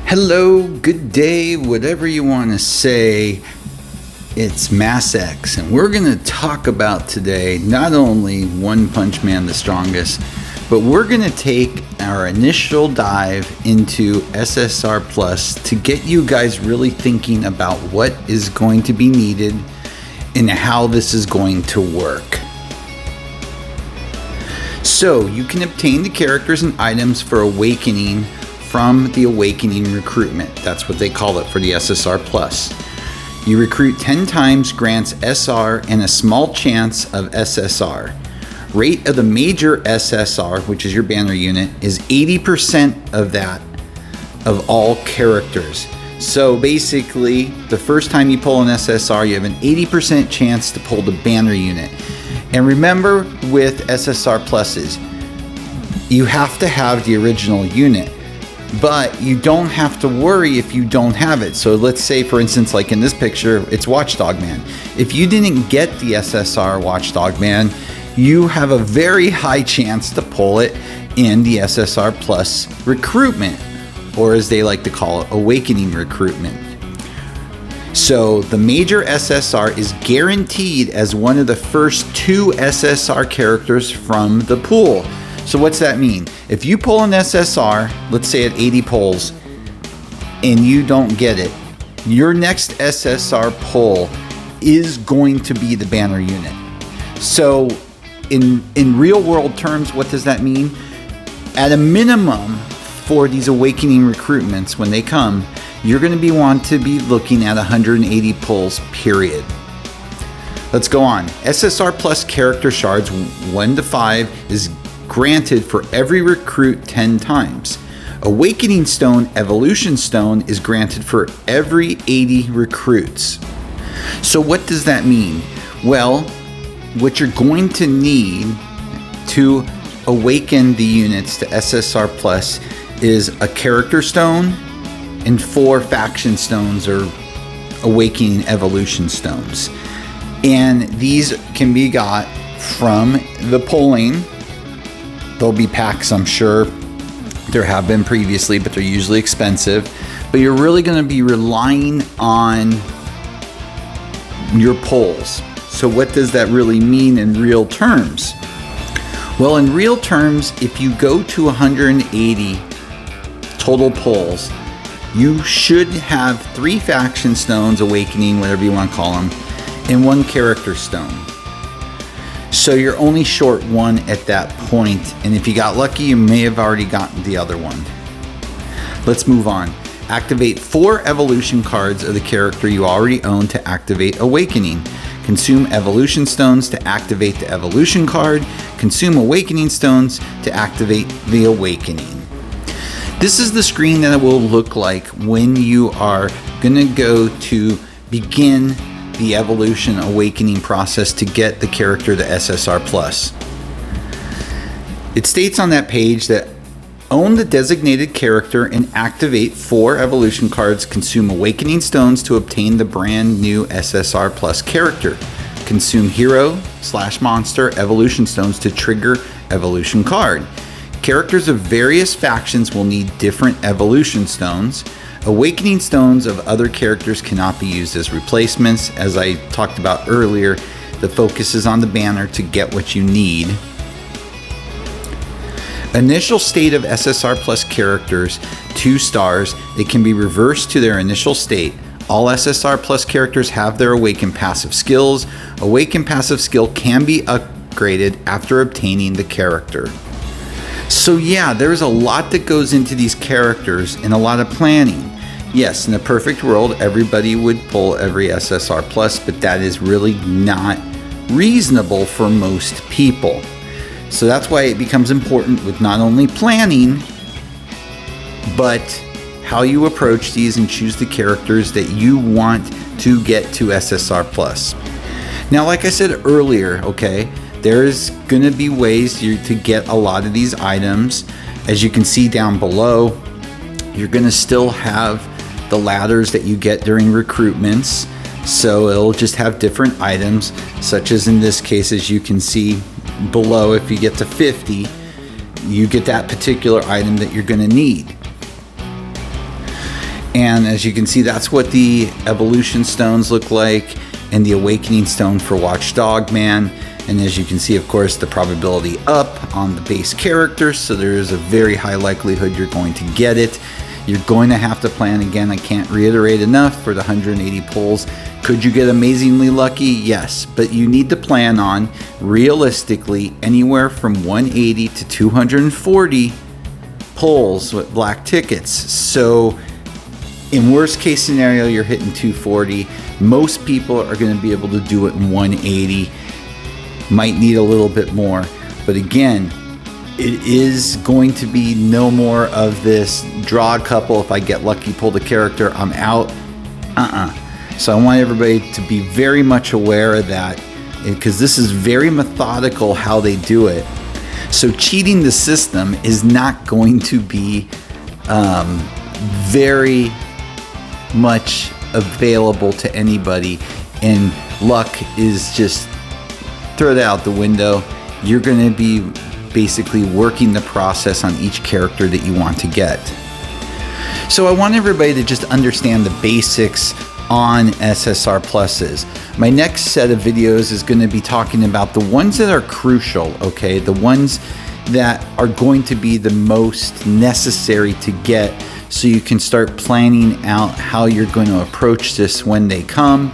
Hello, good day, whatever you want to say. It's Mass X, and we're going to talk about today not only One Punch Man the Strongest, but we're going to take our initial dive into SSR Plus to get you guys really thinking about what is going to be needed and how this is going to work. So you can obtain the characters and items for Awakening from the Awakening recruitment. That's what they call it for the SSR Plus. You recruit 10 times, grants SR and a small chance of SSR. Rate of the major SSR, which is your banner unit, is 80% of that of all characters. So basically, the first time you pull an SSR, you have an 80% chance to pull the banner unit. And remember, with SSR Pluses, you have to have the original unit, but you don't have to worry if you don't have it. So let's say, for instance, like in this picture, it's Watchdog Man. If you didn't get the SSR Watchdog Man, you have a very high chance to pull it in the SSR Plus recruitment, or as they like to call it, Awakening recruitment. So the major SSR is guaranteed as one of the first 2 SSR characters from the pool. So what's that mean? If you pull an SSR, let's say at 80 pulls, and you don't get it, your next SSR pull is going to be the banner unit. So in real world terms, what does that mean? At a minimum, for these Awakening recruitments, when they come, you're going to want to be looking at 180 pulls, period. Let's go on. SSR Plus character shards 1 to 5 is granted for every recruit 10 times. Awakening Stone, Evolution Stone is granted for every 80 recruits. So what does that mean? Well, what you're going to need to awaken the units to SSR Plus is a character stone and 4 faction stones or Awakening Evolution stones. And these can be got from the pulling. There'll be packs, I'm sure. There have been previously, but they're usually expensive. But you're really going to be relying on your pulls. So what does that really mean in real terms? Well, in real terms, if you go to 180 total pulls, you should have 3 faction stones, Awakening, whatever you want to call them, and 1 character stone. So you're only short 1 at that point, and if you got lucky, you may have already gotten the other one. Let's move on. Activate 4 evolution cards of the character you already own to activate Awakening. Consume evolution stones to activate the evolution card. Consume Awakening stones to activate the Awakening. This is the screen that it will look like when you are going to go to begin the evolution Awakening process to get the character to SSR Plus. It states on that page that own the designated character and activate 4 evolution cards. Consume Awakening stones to obtain the brand new SSR Plus character. Consume hero/monster evolution stones to trigger evolution card. Characters of various factions will need different evolution stones. Awakening stones of other characters cannot be used as replacements. As I talked about earlier, the focus is on the banner to get what you need. Initial state of SSR Plus characters, 2 stars. They can be reversed to their initial state. All SSR Plus characters have their Awaken passive skills. Awaken passive skill can be upgraded after obtaining the character. So yeah, there's a lot that goes into these characters and a lot of planning. Yes, in a perfect world, everybody would pull every SSR Plus, but that is really not reasonable for most people. So that's why it becomes important with not only planning, but how you approach these and choose the characters that you want to get to SSR Plus. Now, like I said earlier, okay, there's going to be ways to get a lot of these items. As you can see down below, you're going to still have the ladders that you get during recruitments. So it'll just have different items, such as in this case, as you can see below, if you get to 50, you get that particular item that you're going to need. And as you can see, that's what the evolution stones look like, and the awakening stone for Watchdog Man. And as you can see, of course, the probability up on the base character, so there is a very high likelihood you're going to get it. You're going to have to plan, again, I can't reiterate enough, for the 180 pulls. Could you get amazingly lucky? Yes, but you need to plan on, realistically, anywhere from 180 to 240 pulls with black tickets. So in worst case scenario, you're hitting 240. Most people are going to be able to do it in 180. Might need a little bit more, but again, it is going to be no more of this draw a couple, if I get lucky, pull the character, I'm out. So I want everybody to be very much aware of that, because this is very methodical how they do it. So cheating the system is not going to be very much available to anybody, and luck is just, throw that out the window. You're going to be basically working the process on each character that you want to get. So I want everybody to just understand the basics on SSR pluses. My next set of videos is going to be talking about the ones that are crucial, okay? The ones that are going to be the most necessary to get, so you can start planning out how you're going to approach this when they come,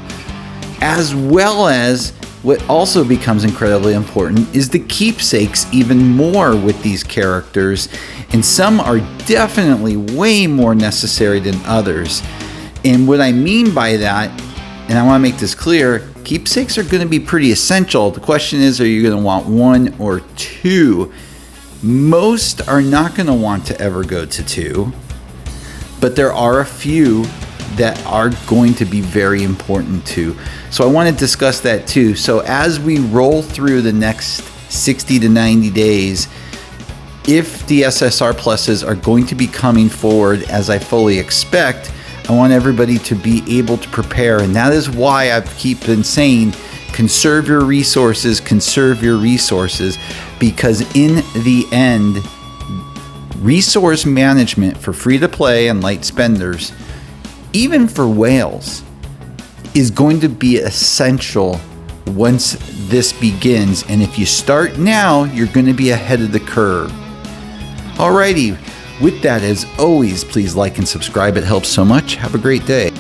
as well as what also becomes incredibly important is the keepsakes even more with these characters, and some are definitely way more necessary than others. And what I mean by that, and I want to make this clear, keepsakes are going to be pretty essential. The question is, are you going to want one or two? Most are not going to want to ever go to two, but there are a few that are going to be very important too. So I want to discuss that too. So as we roll through the next 60 to 90 days, if the SSR pluses are going to be coming forward as I fully expect, I want everybody to be able to prepare. And that is why I keep been saying, conserve your resources, because in the end, resource management for free to play and light spenders, even for whales, is going to be essential once this begins. And if you start now, you're going to be ahead of the curve. Alrighty, with that, as always, please like and subscribe. It helps so much. Have a great day.